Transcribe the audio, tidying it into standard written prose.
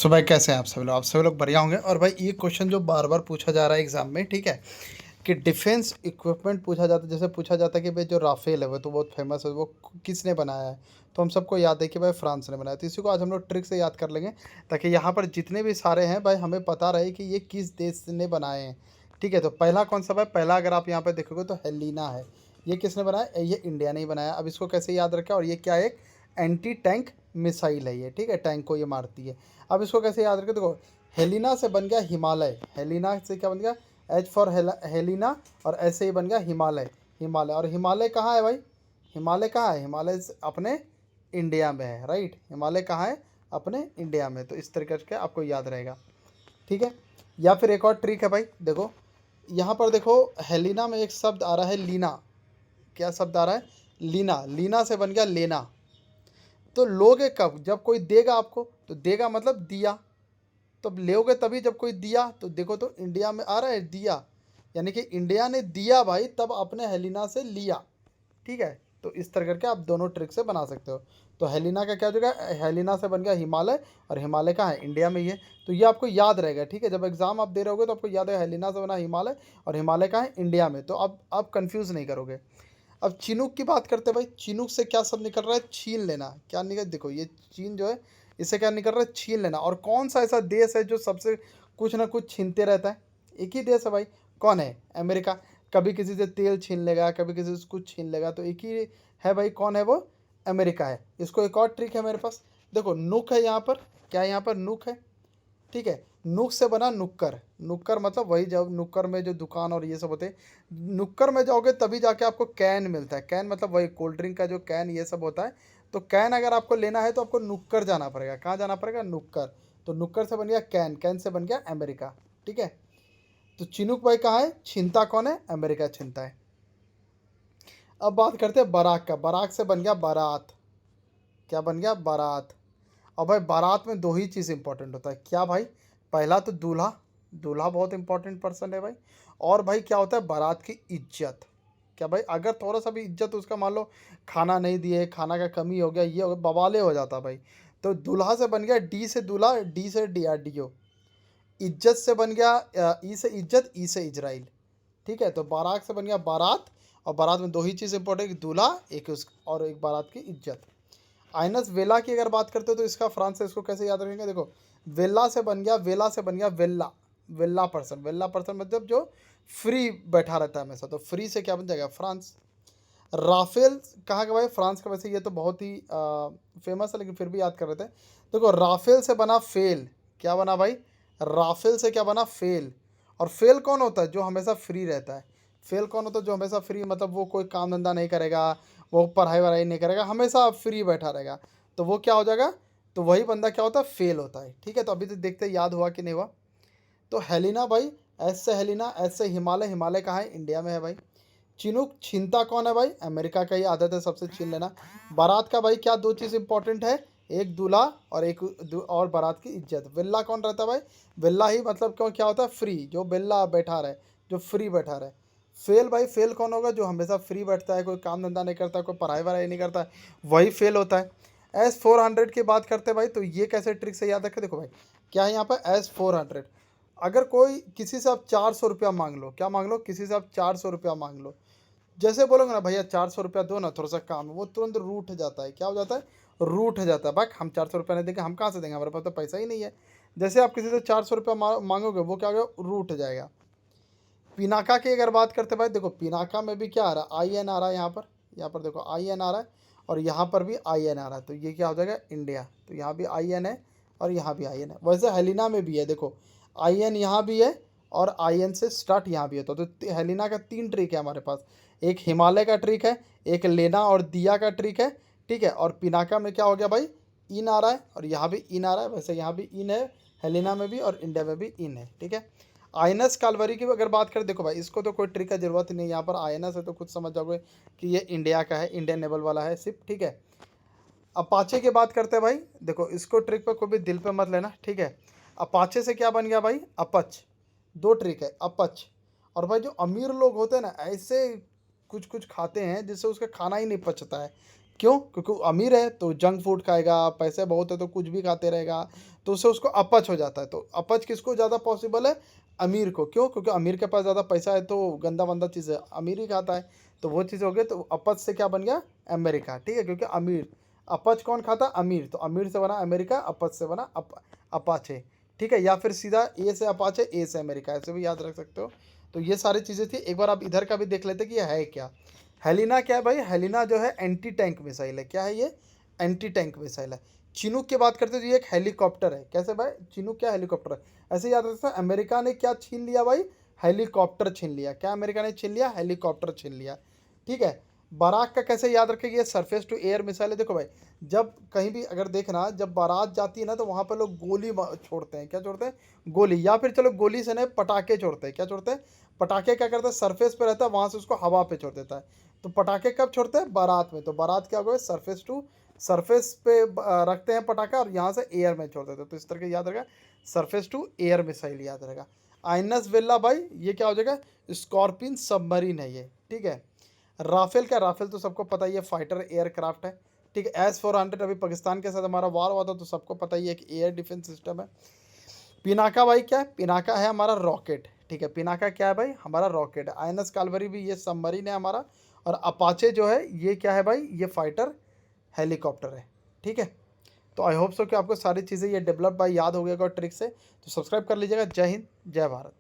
सुबह कैसे हैं आप सभी लोग बढ़िया होंगे। और भाई ये क्वेश्चन जो बार बार पूछा जा रहा है एग्जाम में, ठीक है, कि डिफेंस इक्विपमेंट पूछा जाता है। जैसे पूछा जाता है कि भाई जो राफेल है वो तो बहुत फेमस है, वो किसने बनाया है। तो हम सबको याद है कि भाई फ्रांस ने बनाया। तो इसी को आज हम लोग ट्रिक से याद कर लेंगे, ताकि यहाँ पर जितने भी सारे हैं भाई हमें पता रहे कि ये किस देश ने बनाए हैं। ठीक है, तो पहला कौन सा भाई, पहला अगर आप यहाँ पर देखोगे तो हेलिना है। ये किसने बनाया? ये इंडिया ने ही बनाया। अब इसको कैसे याद रखें? और ये क्या है? एक एंटी टैंक मिसाइल है ये, ठीक है, टैंक को ये मारती है। अब इसको कैसे याद रखें? देखो, हेलिना से बन गया हिमालय। हेलिना से क्या बन गया? एच फॉर हेलिना, और ऐसे ही बन गया हिमालय। हिमालय, और हिमालय कहाँ है भाई? हिमालय कहाँ है? हिमालय अपने इंडिया में है, राइट। हिमालय कहाँ है? अपने इंडिया में। तो इस तरीके से आपको याद रहेगा, ठीक है। या फिर एक और ट्रिक है भाई, देखो यहाँ पर देखो, हेलिना में एक शब्द आ रहा है लीना। क्या शब्द आ रहा है? लीना। लीना से बन गया लेना। तो लोगे कब? जब कोई देगा आपको, तो देगा मतलब दिया। तो अब लोगे तभी जब कोई दिया। तो देखो, तो इंडिया में आ रहा है दिया, यानी कि इंडिया ने दिया भाई, तब अपने हेलिना से लिया, ठीक है। तो इस तरह करके आप दोनों ट्रिक से बना सकते हो। तो हेलिना का क्या हो जाएगा? हेलिना से बन गया हिमालय, और हिमालय कहाँ है? इंडिया में ही है। तो ये आपको याद रहेगा, ठीक है। जब एग्जाम आप दे रहे होगे तो आपको याद है हेलिना से बना हिमालय, और हिमालय कहाँ है? इंडिया में। तो अब आप कंफ्यूज नहीं करोगे। अब चिनूक की बात करते हैं भाई। चिनूक से क्या सब निकल रहा है? छीन लेना। क्या निकल? देखो ये चीन जो है, इससे क्या निकल रहा है? छीन लेना। और कौन सा ऐसा देश है जो सबसे कुछ ना कुछ छीनते रहता है? एक ही देश है भाई। कौन है? अमेरिका। कभी किसी से तेल छीन लेगा, कभी किसी से कुछ छीन लेगा। तो एक ही है भाई, कौन है वो? अमेरिका है। इसको एक और ट्रिक है मेरे पास, देखो नुक है यहाँ पर। क्या है यहाँ पर? नुक है, ठीक है। नुक से बना नुक्कर। नुक्कर मतलब वही, जब नुक्कर में जो दुकान और ये सब होते हैं, नुक्कर में जाओगे तभी जाके आपको कैन मिलता है। कैन मतलब वही कोल्ड ड्रिंक का जो कैन ये सब होता है। तो कैन अगर आपको लेना है तो आपको नुक्कर जाना पड़ेगा। कहाँ जाना पड़ेगा? नुक्कर। तो नुक्कर से बन गया कैन, कैन से बन गया अमेरिका, ठीक है। तो चिनुक भाई कहाँ है? छीनता कौन है? अमेरिका छीनता है। अब बात करते हैं बाराक का। बाराक से बन गया बारात। क्या बन गया? बारात। और भाई बारात में दो ही चीज़ इंपॉर्टेंट होता है। क्या भाई? पहला तो दूल्हा। दूल्हा बहुत इंपॉर्टेंट पर्सन है भाई। और भाई क्या होता है? बारात की इज्जत। क्या भाई? अगर थोड़ा सा भी इज्जत उसका, मान लो खाना नहीं दिए, खाना का कमी हो गया, ये हो गया, बवाले हो जाता भाई। तो दूल्हा से बन गया डी से दूल्हा, डी से DRDO। इज्जत से बन गया ई से इज्जत, ई से इजराइल, ठीक है। तो बारात से बन गया बारात। और बारात में दो ही चीज़ इंपॉर्टेंट, दूल्हा एक उस, और एक बारात की इज्जत। आइनस वेला की अगर बात करते हो तो इसका फ्रांस से इसको कैसे याद रखेंगे? देखो, वेला से बन गया, वेला से बन गया वेला। वेला पर्सन। वेला पर्सन मतलब जो फ्री बैठा रहता है हमेशा। तो फ्री से क्या बन जाएगा? फ्रांस। राफेल कहाँ का भाई? फ्रांस का। वैसे ये तो बहुत ही फेमस है, लेकिन फिर भी याद कर रहे थे। देखो, राफेल से बना फेल। क्या बना भाई? राफेल से क्या बना? फेल। और फेल कौन होता है? जो हमेशा फ्री रहता है। फेल कौन होता है? जो हमेशा फ्री, मतलब वो कोई काम धंधा नहीं करेगा, वो पढ़ाई वढ़ाई नहीं करेगा, हमेशा फ्री बैठा रहेगा। तो वो क्या हो जाएगा? तो वही बंदा क्या होता है? फेल होता है, ठीक है। तो अभी तो देखते हैं याद हुआ कि नहीं हुआ। तो हेलिना भाई, एस से हेलिना, एस से हिमालय। हिमालय कहाँ है? इंडिया में है भाई। चिनुक छीनता कौन है भाई? अमेरिका का ही आदत है सबसे छीन लेना। बारात का भाई क्या दो चीज़ इंपॉर्टेंट है? एक दूल्हा, और एक और बारात की इज्जत। विल्ला कौन रहता है भाई? विल्ला ही मतलब क्यों, क्या होता है? फ्री। जो बिल्ला बैठा रहे, जो फ्री बैठा रहे। फेल भाई, फेल कौन होगा? जो हमेशा फ्री बैठता है, कोई काम धंधा नहीं करता, कोई पढ़ाई वढ़ाई नहीं करता, वही फेल होता है। S-400 की बात करते हैं भाई, तो ये कैसे ट्रिक से याद रखें? देखो भाई, क्या है यहाँ पर? S-400। अगर कोई किसी से आप 400 रुपया मांग लो, क्या मांग लो? किसी से आप 400 रुपया मांग लो। जैसे बोलोगे ना, भैया 400 रुपया दो ना, थोड़ा सा काम है, वो तुरंत रूठ जाता है। क्या हो जाता है? रूठ जाता है। भाई हम 400 रुपया नहीं देंगे, हम कहाँ से देंगे? हमारे पास तो पैसा ही नहीं है। जैसे आप किसी से 400 रुपया मांगोगे, वो क्या होगा? रूठ जाएगा। पिनाका की अगर बात करते हैं भाई, देखो पिनाका में भी क्या आ रहा है? IN आ रहा है यहाँ पर। यहाँ पर देखो IN आ रहा है, और यहाँ पर भी IN आ रहा है। तो ये क्या हो जाएगा? इंडिया। तो यहाँ भी IN है, और यहाँ भी IN है। वैसे हेलिना में भी है, देखो IN यहाँ भी है, और IN से स्टार्ट यहाँ भी है। तो हेलिना का 3 ट्रिक है हमारे पास। एक हिमालय का ट्रिक है, एक लेना और दिया का ट्रिक है, ठीक है। और पिनाका में क्या हो गया भाई? इन आ रहा है, और यहाँ भी इन आ रहा है। वैसे यहाँ भी इन है, हेलिना में भी, और इंडिया में भी इन है, ठीक है। आइनस कालवरी की अगर बात करें, देखो भाई इसको तो कोई ट्रिक का जरूरत ही नहीं। यहाँ पर आइनस है तो खुद समझ जाओगे कि ये इंडिया का है, इंडियन नेवल वाला है शिप, ठीक है। अपाचे की बात करते हैं भाई, देखो इसको ट्रिक पे कोई भी दिल पे मत लेना, ठीक है। अपाचे से क्या बन गया भाई? अपच। दो ट्रिक है, अपच। और भाई जो अमीर लोग होते हैं ना, ऐसे कुछ कुछ खाते हैं जिससे उसका खाना ही नहीं पचता है। क्यों? क्योंकि वो अमीर है तो जंक फूड खाएगा, पैसे बहुत है तो कुछ भी खाते रहेगा, तो उससे उसको अपच हो जाता है। तो अपच किसको ज़्यादा पॉसिबल है? अमीर को। क्यों? क्योंकि अमीर के पास ज़्यादा पैसा है तो गंदा-वंदा चीज़ें अमीर ही खाता है। तो वो चीज़ हो गई, तो अपच से क्या बन गया? अमेरिका, ठीक है? क्योंकि अमीर, अपच कौन खाता? अमीर। तो अमीर से बना अमेरिका, अपच से बना अपाचे, ठीक है? या फिर सीधा ए से अपाचे, ए से अमेरिका, ऐसे भी याद रख सकते हो। तो ये सारी चीज़ें थी। एक बार आप इधर का भी देख लेते कि ये है क्या? हेलिना क्या है भाई? हेलिना जो है एंटी टैंक मिसाइल है। क्या है ये? एंटी टैंक मिसाइल है। चिनूक की बात करते हैं तो ये एक हेलीकॉप्टर है। कैसे भाई? चिनूक क्या हेलीकॉप्टर है? ऐसे याद रखते हैं, अमेरिका ने क्या छीन लिया भाई? हेलीकॉप्टर छीन लिया। क्या अमेरिका ने छीन लिया? हेलीकॉप्टर छीन लिया, ठीक है? बाराक का कैसे याद रखेंगे? ये सरफेस टू एयर मिसाइल है। देखो भाई, जब कहीं भी अगर देखना, जब बारात जाती है ना तो वहाँ पर लोग गोली छोड़ते हैं। क्या छोड़ते हैं? गोली। या फिर चलो गोली से नहीं, पटाखे छोड़ते हैं। क्या छोड़ते हैं? पटाखे क्या करता है? सरफेस पे रहता है, वहाँ से उसको हवा पे छोड़ देता है। तो पटाखे कब छोड़ते हैं? बारात में। तो बारात क्या होगा? सरफेस टू सरफेस पे रखते हैं पटाखा और यहाँ से एयर में छोड़ देते हैं। तो इस तरह के याद रहेगा, सरफेस टू एयर मिसाइल याद रहेगा। आइनस वेल्ला भाई, ये क्या हो जाएगा? स्कॉर्पियन सबमरीन है ये, ठीक है? राफेल क्या? राफेल तो सबको पता ही है, फाइटर एयरक्राफ्ट है, ठीक है? S-400 अभी पाकिस्तान के साथ हमारा वार हुआ था तो सबको पता ही है कि एयर डिफेंस सिस्टम है। पिनाका भाई क्या है? पिनाका है हमारा रॉकेट, ठीक है? पिनाका क्या है भाई? हमारा रॉकेट है। आईएनएस कालवरी भी ये सबमरीन है हमारा। और अपाचे जो है ये क्या है भाई? ये फाइटर हेलीकॉप्टर है, ठीक है? तो आई होप सो कि आपको सारी चीज़ें ये डेवलप बाय याद हो गएगा और ट्रिक से। तो सब्सक्राइब कर लीजिएगा। जय हिंद, जय भारत।